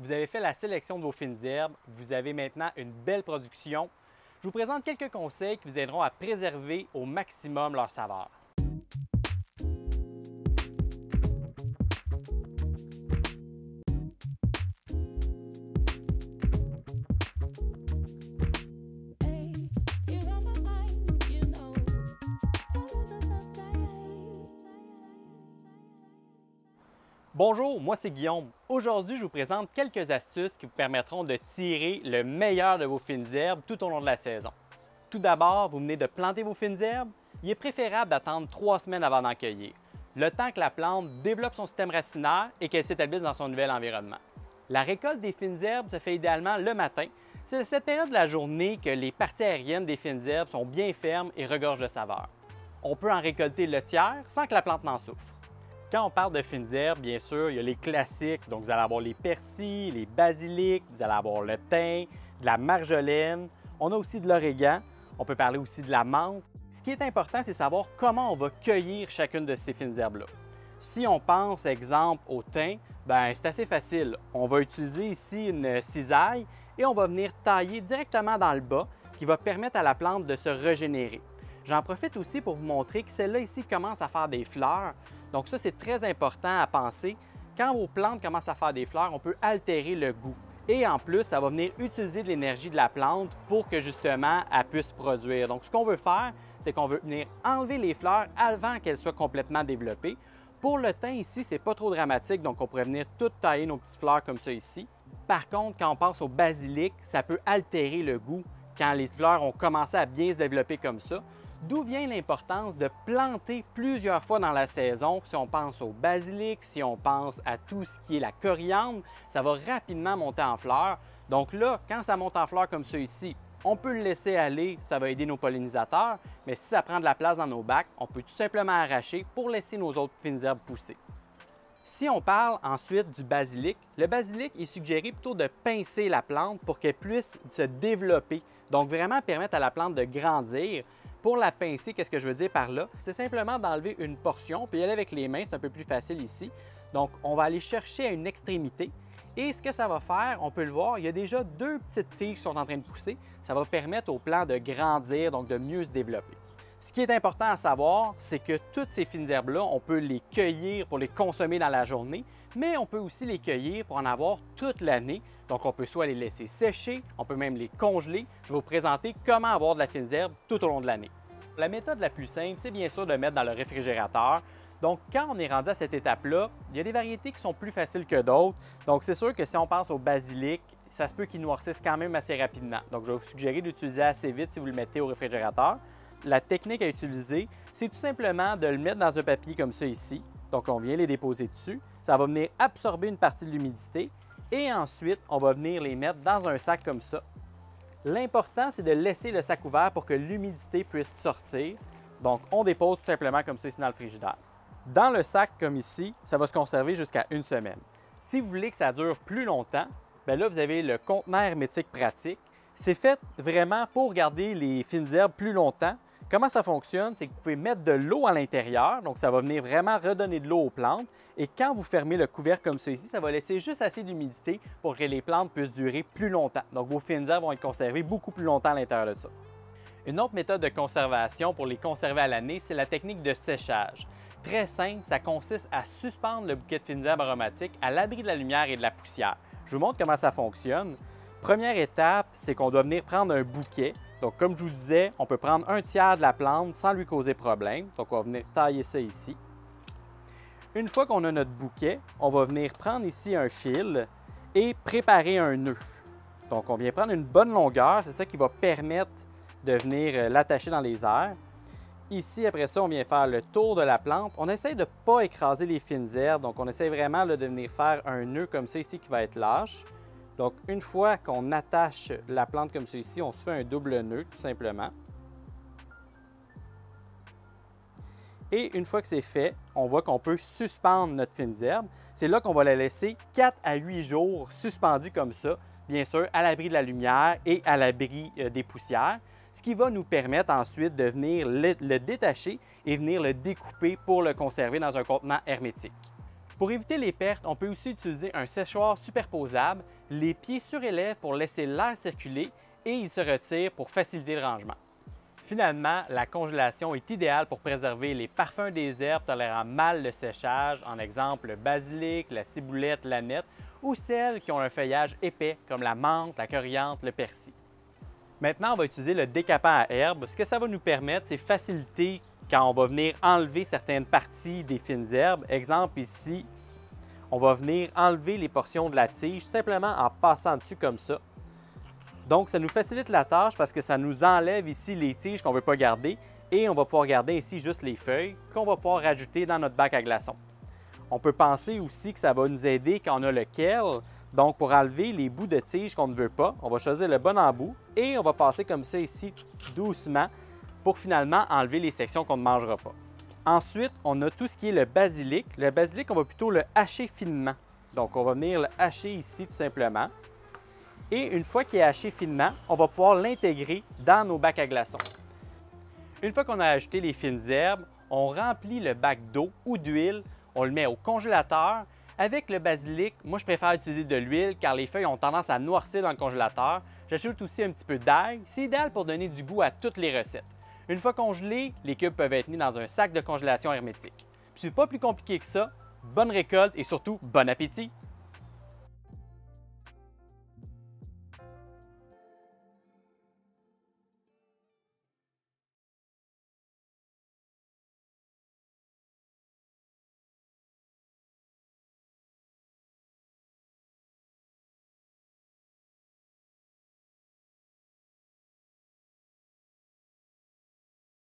vous avez fait la sélection de vos fines herbes, vous avez maintenant une belle production. Je vous présente quelques conseils qui vous aideront à préserver au maximum leur saveur. Bonjour, moi c'est Guillaume. Aujourd'hui, je vous présente quelques astuces qui vous permettront de tirer le meilleur de vos fines herbes tout au long de la saison. Tout d'abord, vous venez de planter vos fines herbes. Il est préférable d'attendre 3 semaines avant d'en cueillir, le temps que la plante développe son système racinaire et qu'elle s'établisse dans son nouvel environnement. La récolte des fines herbes se fait idéalement le matin. C'est à cette période de la journée que les parties aériennes des fines herbes sont bien fermes et regorgent de saveur. On peut en récolter le tiers sans que la plante n'en souffre. Quand on parle de fines herbes, bien sûr, il y a les classiques. Donc, vous allez avoir les persils, les basilics, vous allez avoir le thym, de la marjolaine. On a aussi de l'origan. On peut parler aussi de la menthe. Ce qui est important, c'est savoir comment on va cueillir chacune de ces fines herbes-là. Si on pense, exemple, au thym, c'est assez facile. On va utiliser ici une cisaille et on va venir tailler directement dans le bas qui va permettre à la plante de se régénérer. J'en profite aussi pour vous montrer que celle-là ici commence à faire des fleurs. Donc ça, c'est très important à penser. Quand vos plantes commencent à faire des fleurs, on peut altérer le goût. Et en plus, ça va venir utiliser de l'énergie de la plante pour que justement, elle puisse produire. Donc ce qu'on veut faire, c'est qu'on veut venir enlever les fleurs avant qu'elles soient complètement développées. Pour le thym ici, c'est pas trop dramatique, donc on pourrait venir tout tailler nos petites fleurs comme ça ici. Par contre, quand on passe au basilic, ça peut altérer le goût quand les fleurs ont commencé à bien se développer comme ça. D'où vient l'importance de planter plusieurs fois dans la saison. Si on pense au basilic, si on pense à tout ce qui est la coriandre, ça va rapidement monter en fleurs. Donc là, quand ça monte en fleurs comme ça ici, on peut le laisser aller, ça va aider nos pollinisateurs, mais si ça prend de la place dans nos bacs, on peut tout simplement arracher pour laisser nos autres fines herbes pousser. Si on parle ensuite du basilic, le basilic est suggéré plutôt de pincer la plante pour qu'elle puisse se développer, donc vraiment permettre à la plante de grandir. Pour la pincer, qu'est-ce que je veux dire par là? C'est simplement d'enlever une portion, puis y aller avec les mains, c'est un peu plus facile ici. Donc, on va aller chercher à une extrémité et ce que ça va faire, on peut le voir, il y a déjà 2 petites tiges qui sont en train de pousser. Ça va permettre au plant de grandir, donc de mieux se développer. Ce qui est important à savoir, c'est que toutes ces fines herbes-là, on peut les cueillir pour les consommer dans la journée, mais on peut aussi les cueillir pour en avoir toute l'année. Donc, on peut soit les laisser sécher, on peut même les congeler. Je vais vous présenter comment avoir de la fines herbes tout au long de l'année. La méthode la plus simple, c'est bien sûr de mettre dans le réfrigérateur. Donc, quand on est rendu à cette étape-là, il y a des variétés qui sont plus faciles que d'autres. Donc, c'est sûr que si on pense au basilic, ça se peut qu'il noircisse quand même assez rapidement. Donc, je vais vous suggérer d'utiliser assez vite si vous le mettez au réfrigérateur. La technique à utiliser, c'est tout simplement de le mettre dans un papier comme ça ici. Donc, on vient les déposer dessus. Ça va venir absorber une partie de l'humidité et ensuite, on va venir les mettre dans un sac comme ça. L'important, c'est de laisser le sac ouvert pour que l'humidité puisse sortir. Donc, on dépose tout simplement comme ça ici dans le frigidaire. Dans le sac comme ici, ça va se conserver jusqu'à 1 semaine. Si vous voulez que ça dure plus longtemps, là, vous avez le contenant hermétique pratique. C'est fait vraiment pour garder les fines herbes plus longtemps. Comment ça fonctionne? C'est que vous pouvez mettre de l'eau à l'intérieur, donc ça va venir vraiment redonner de l'eau aux plantes. Et quand vous fermez le couvercle comme ça ici, ça va laisser juste assez d'humidité pour que les plantes puissent durer plus longtemps. Donc vos fines herbes vont être conservées beaucoup plus longtemps à l'intérieur de ça. Une autre méthode de conservation pour les conserver à l'année, c'est la technique de séchage. Très simple, ça consiste à suspendre le bouquet de fines herbes aromatiques à l'abri de la lumière et de la poussière. Je vous montre comment ça fonctionne. Première étape, c'est qu'on doit venir prendre un bouquet. Donc, comme je vous disais, on peut prendre 1/3 de la plante sans lui causer problème. Donc, on va venir tailler ça ici. Une fois qu'on a notre bouquet, on va venir prendre ici un fil et préparer un nœud. Donc, on vient prendre une bonne longueur. C'est ça qui va permettre de venir l'attacher dans les airs. Ici, après ça, on vient faire le tour de la plante. On essaie de ne pas écraser les fines herbes. Donc, on essaie vraiment de venir faire un nœud comme ça ici qui va être lâche. Donc, une fois qu'on attache la plante comme ceci, on se fait un double nœud, tout simplement. Et une fois que c'est fait, on voit qu'on peut suspendre notre fines herbes. C'est là qu'on va la laisser 4 à 8 jours suspendue comme ça, bien sûr, à l'abri de la lumière et à l'abri des poussières, ce qui va nous permettre ensuite de venir le détacher et venir le découper pour le conserver dans un contenant hermétique. Pour éviter les pertes, on peut aussi utiliser un séchoir superposable, les pieds surélèvent pour laisser l'air circuler et il se retire pour faciliter le rangement. Finalement, la congélation est idéale pour préserver les parfums des herbes tolérant mal le séchage, en exemple le basilic, la ciboulette, l'aneth, ou celles qui ont un feuillage épais comme la menthe, la coriandre, le persil. Maintenant, on va utiliser le décapant à herbes. Ce que ça va nous permettre, c'est faciliter quand on va venir enlever certaines parties des fines herbes. Exemple ici, on va venir enlever les portions de la tige simplement en passant dessus comme ça. Donc, ça nous facilite la tâche parce que ça nous enlève ici les tiges qu'on ne veut pas garder et on va pouvoir garder ici juste les feuilles qu'on va pouvoir rajouter dans notre bac à glaçons. On peut penser aussi que ça va nous aider quand on a le kale. Donc, pour enlever les bouts de tige qu'on ne veut pas, on va choisir le bon embout et on va passer comme ça ici doucement pour finalement enlever les sections qu'on ne mangera pas. Ensuite, on a tout ce qui est le basilic. Le basilic, on va plutôt le hacher finement. Donc, on va venir le hacher ici tout simplement. Et une fois qu'il est haché finement, on va pouvoir l'intégrer dans nos bacs à glaçons. Une fois qu'on a ajouté les fines herbes, on remplit le bac d'eau ou d'huile, on le met au congélateur. Avec le basilic, moi je préfère utiliser de l'huile car les feuilles ont tendance à noircir dans le congélateur. J'ajoute aussi un petit peu d'ail. C'est idéal pour donner du goût à toutes les recettes. Une fois congelés, les cubes peuvent être mis dans un sac de congélation hermétique. C'est pas plus compliqué que ça. Bonne récolte et surtout bon appétit!